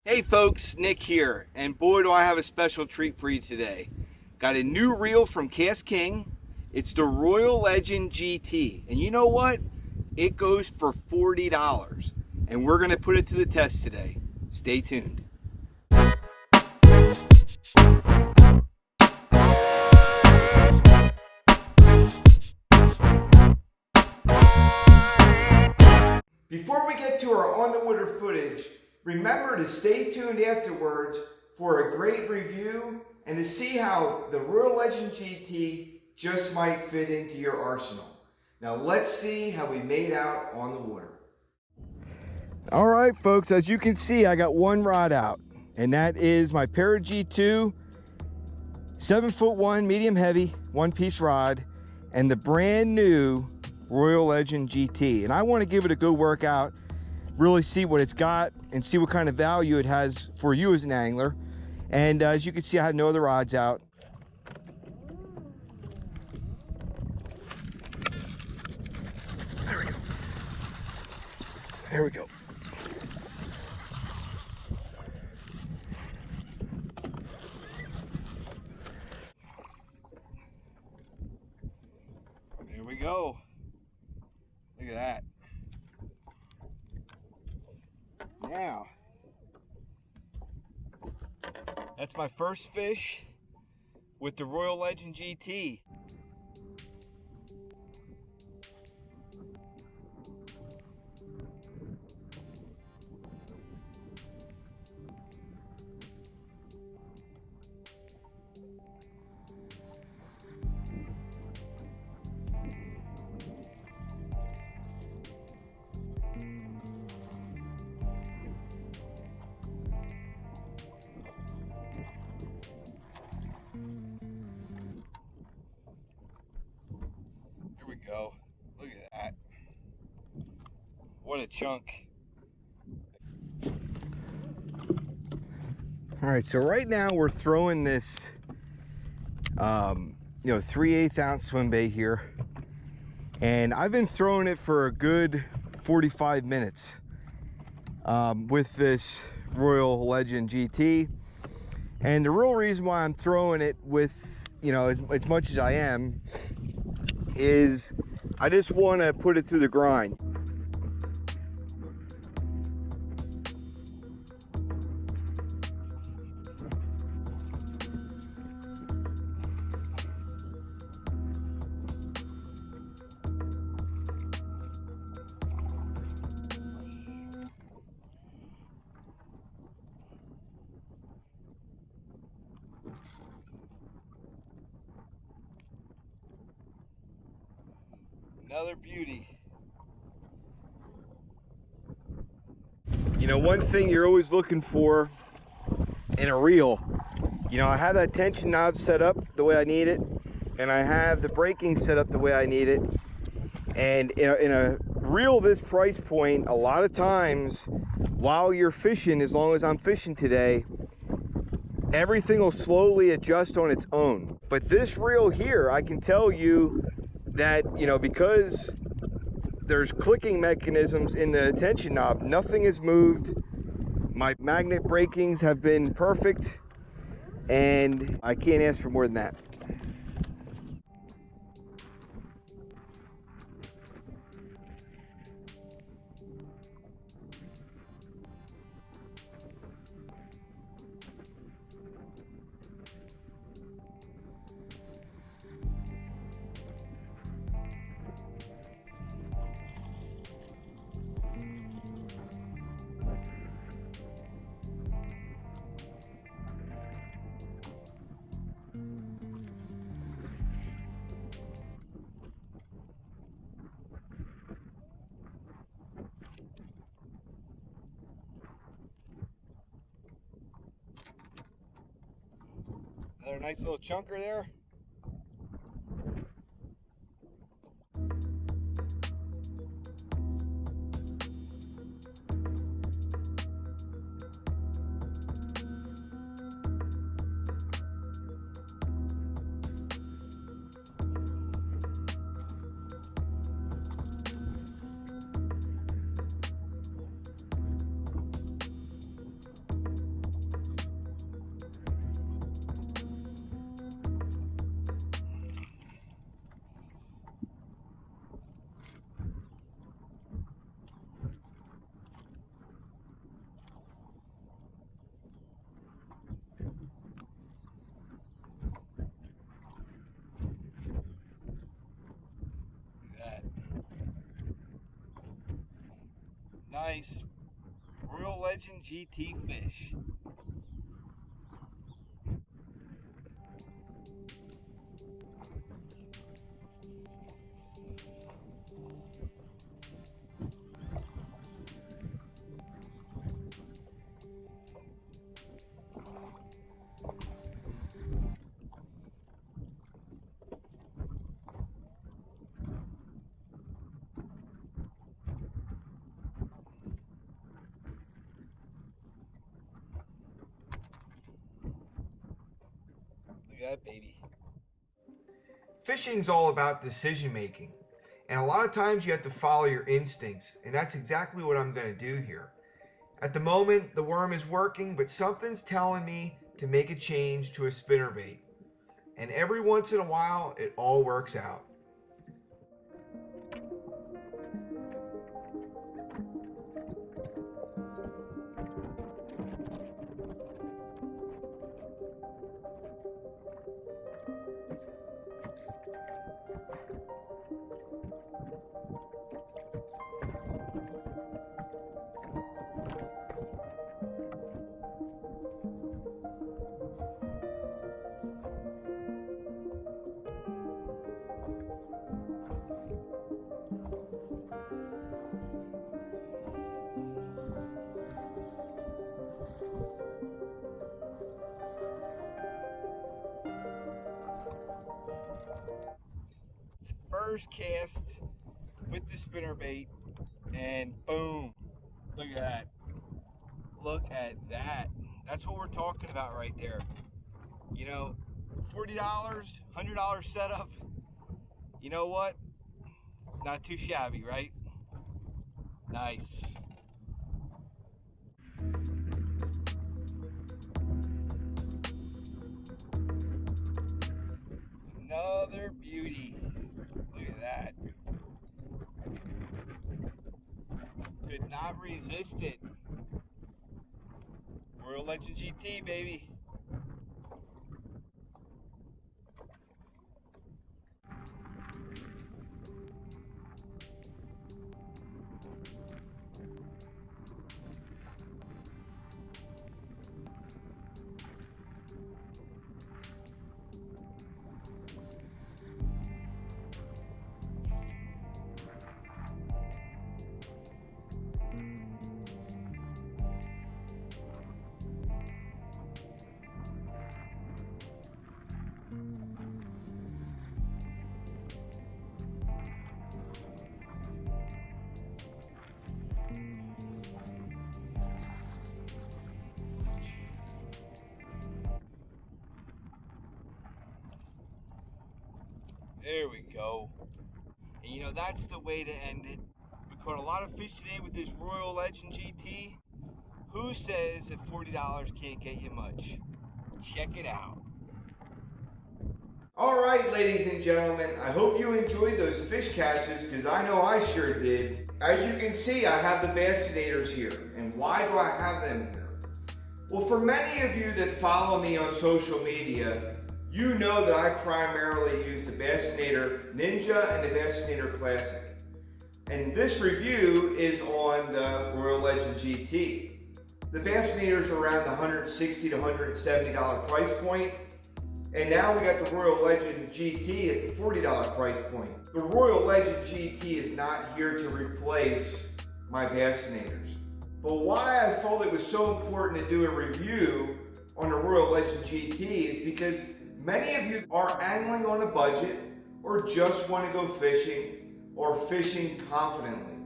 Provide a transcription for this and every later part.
Hey folks, Nick here, and boy do I have a special treat for you today. Got a new reel from KastKing. It's the Royale Legend GT, and you know what? It goes for $40, and we're gonna put it to the test today. Stay tuned. Before we get to our on the water footage, remember to stay tuned afterwards for a great review and to see how the Royale Legend GT just might fit into your arsenal. Now let's see how we made out on the water. All right folks, as you can see, I got one rod out, and that is my Para G2 7'1" medium heavy one-piece rod and the brand new Royale Legend GT. And I want to give it a good workout, really see what it's got and see what kind of value it has for you as an angler. And as you can see, I have no other rods out. There we go. There we go. There we go. Look at that. Now, that's my first fish with the Royale Legend GT. Go. Look at that. What a chunk. All right, so right now we're throwing this 3/8 ounce swim bait here, and I've been throwing it for a good 45 minutes with this Royale Legend GT. And the real reason why I'm throwing it with as much as I am is I just want to put it through the grind. Another beauty. One thing you're always looking for in a reel, I have that tension knob set up the way I need it, and I have the braking set up the way I need it. And in a reel this price point, a lot of times while you're fishing, as long as I'm fishing today, everything will slowly adjust on its own. But this reel here, I can tell you that, because there's clicking mechanisms in the tension knob, nothing has moved. My magnet brakings have been perfect, and I can't ask for more than that. Another nice little chunker there. nice Royale Legend GT fish. Look at that baby. Fishing's all about decision making. And a lot of times you have to follow your instincts. And that's exactly what I'm going to do here. At the moment, the worm is working, but something's telling me to make a change to a spinnerbait. And every once in a while, it all works out. First cast with the spinnerbait, and boom, look at that. Look at that. That's what we're talking about right there. You know, $40, $100 setup. You know what? It's not too shabby, right? Nice. Another beauty. Look at that. Could not resist it. Royale Legend GT, baby. There we go. And you know, that's the way to end it. We caught a lot of fish today with this Royale Legend GT. Who says that $40 can't get you much? Check it out. All right, ladies and gentlemen, I hope you enjoyed those fish catches, because I know I sure did. As you can see, I have the Baitcastators here. And why do I have them here? Well, for many of you that follow me on social media, you know that I primarily use the Baitcastator Ninja and the Baitcastator Classic. And this review is on the Royale Legend GT. The Baitcastators are around the $160 to $170 price point. And now we got the Royale Legend GT at the $40 price point. The Royale Legend GT is not here to replace my Baitcastators. But why I felt it was so important to do a review on the Royale Legend GT is because many of you are angling on a budget, or just want to go fishing, or fishing confidently.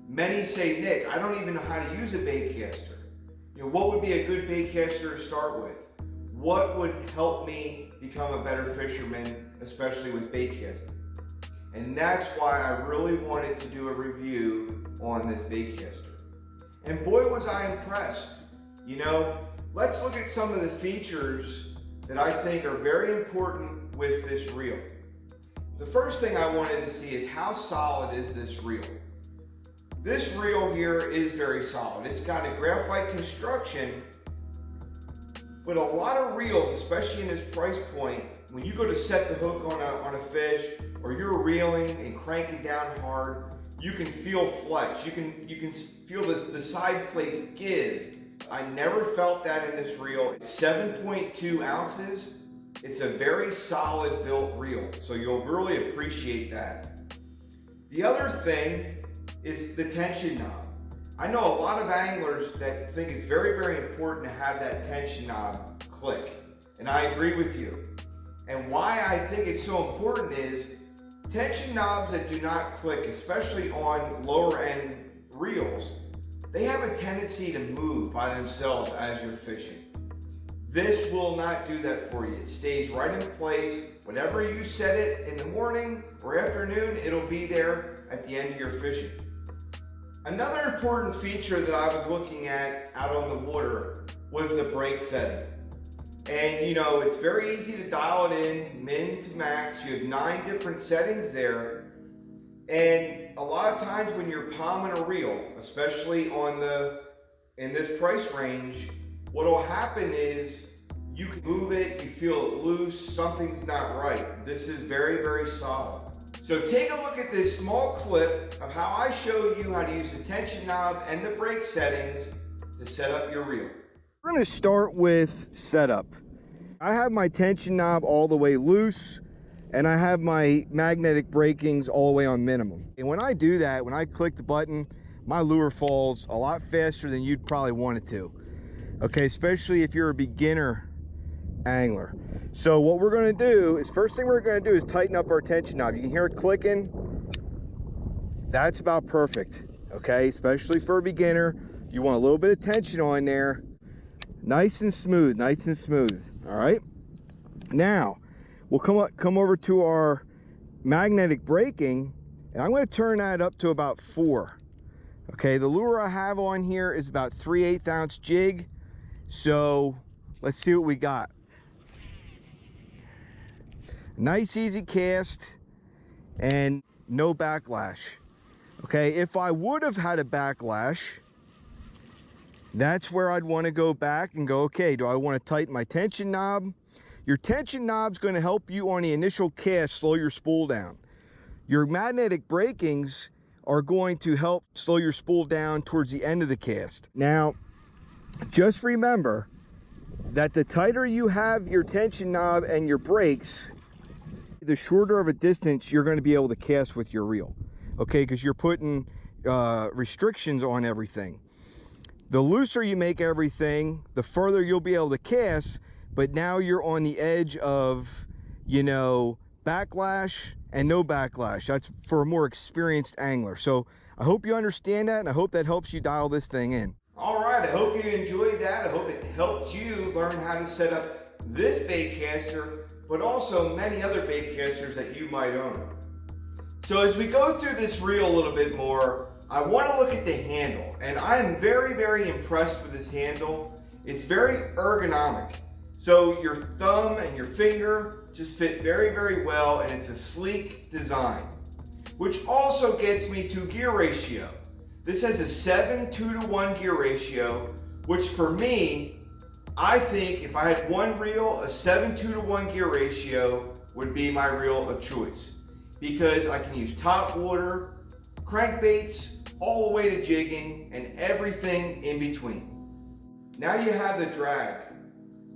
Many say, Nick, I don't even know how to use a baitcaster. You know, what would be a good baitcaster to start with? What would help me become a better fisherman, especially with baitcasting? And that's why I really wanted to do a review on this baitcaster. And boy, was I impressed. You know, let's look at some of the features that I think are very important with this reel. The first thing I wanted to see is how solid is this reel. This reel here is very solid. It's got a graphite construction, but a lot of reels, especially in this price point, when you go to set the hook on a fish, or you're reeling and cranking down hard, you can feel flex. You can feel the side plates give. I never felt that in this reel. It's 7.2 ounces. It's a very solid built reel, so you'll really appreciate that. The other thing is the tension knob. I know a lot of anglers that think it's very, very important to have that tension knob click, and I agree with you. And why I think it's so important is tension knobs that do not click, especially on lower end reels, they have a tendency to move by themselves as you're fishing. This will not do that for you. It stays right in place. Whenever you set it in the morning or afternoon, it'll be there at the end of your fishing. Another important feature that I was looking at out on the water was the brake setting. And you know, it's very easy to dial it in, min to max. You have 9 different settings there. And a lot of times when you're palming a reel, especially in this price range, what will happen is you can move it, you feel it loose, something's not right. This is very, very solid. So take a look at this small clip of how I show you how to use the tension knob and the brake settings to set up your reel. We're going to start with setup. I have my tension knob all the way loose, and I have my magnetic brakings all the way on minimum. And when I do that, when I click the button, my lure falls a lot faster than you'd probably want it to. Okay, especially if you're a beginner angler. So what we're going to do is, first thing we're going to do is tighten up our tension knob. You can hear it clicking. That's about perfect. Okay, especially for a beginner, you want a little bit of tension on there. Nice and smooth, nice and smooth. All right. Now we'll come over to our magnetic braking, and I'm going to turn that up to about 4. Okay, the lure I have on here is about 3/8 ounce jig. So let's see what we got. Nice easy cast and no backlash. Okay, if I would have had a backlash, that's where I'd want to go back and go, okay, do I want to tighten my tension knob? Your tension knob's going to help you on the initial cast slow your spool down. Your magnetic brakings are going to help slow your spool down towards the end of the cast. Now, just remember that the tighter you have your tension knob and your brakes, the shorter of a distance you're going to be able to cast with your reel. Okay, because you're putting restrictions on everything. The looser you make everything, the further you'll be able to cast, but now you're on the edge of, you know, backlash and no backlash. That's for a more experienced angler. So I hope you understand that, and I hope that helps you dial this thing in. All right, I hope you enjoyed that. I hope it helped you learn how to set up this baitcaster, but also many other baitcasters that you might own. So as we go through this reel a little bit more, I want to look at the handle, and I am very, very impressed with this handle. It's very ergonomic. So your thumb and your finger just fit very, very well, and it's a sleek design, which also gets me to gear ratio. This has a 7:2-to-1 gear ratio, which for me, I think if I had one reel, a 7:2-to-1 gear ratio would be my reel of choice, because I can use top water, crankbaits, all the way to jigging, and everything in between. Now you have the drag.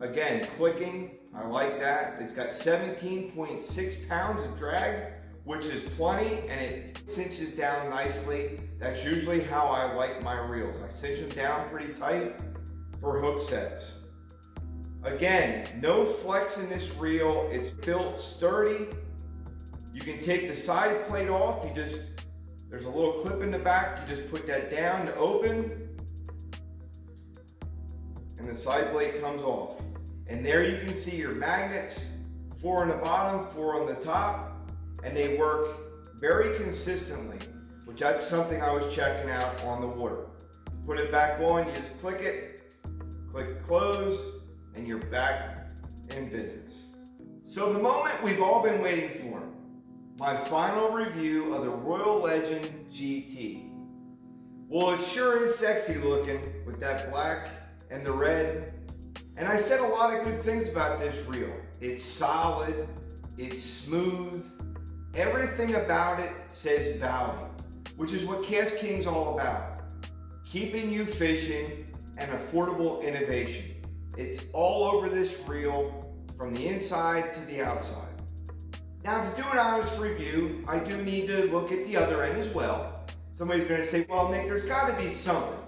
Again, clicking, I like that. It's got 17.6 pounds of drag, which is plenty, and it cinches down nicely. That's usually how I like my reels. I cinch them down pretty tight for hook sets. Again, no flex in this reel. It's built sturdy. You can take the side plate off. There's a little clip in the back. You just put that down to open, and the side plate comes off. And there you can see your magnets, 4 on the bottom, 4 on the top, and they work very consistently, which that's something I was checking out on the water. Put it back on, you just click it, click close, and you're back in business. So the moment we've all been waiting for, my final review of the Royale Legend GT. Well, it sure is sexy looking with that black and the red. And I said a lot of good things about this reel. It's solid, it's smooth, everything about it says value. which is what KastKing's all about. Keeping you fishing and affordable innovation. It's all over this reel, from the inside to the outside. Now, to do an honest review, I do need to look at the other end as well. Somebody's gonna say, well, Nick, there's gotta be something.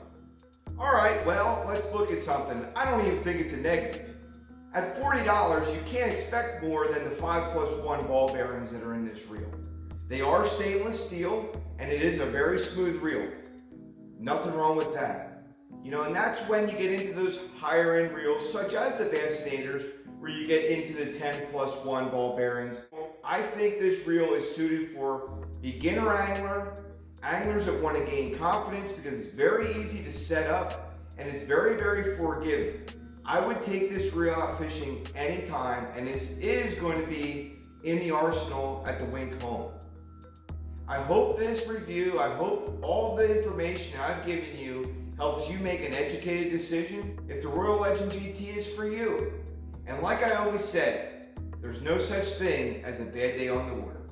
All right, well, let's look at something. I don't even think it's a negative. At $40, you can't expect more than the 5+1 ball bearings that are in this reel. They are stainless steel, and it is a very smooth reel. Nothing wrong with that. You know, and that's when you get into those higher end reels, such as the Bassinator's, where you get into the 10+1 ball bearings. I think this reel is suited for beginner angler, anglers that want to gain confidence because it's very easy to set up and it's very, very forgiving. I would take this reel out fishing anytime, and this is going to be in the arsenal at the Wink home. I hope this review, I hope all the information I've given you helps you make an educated decision if the Royale Legend GT is for you. And like I always said, there's no such thing as a bad day on the water.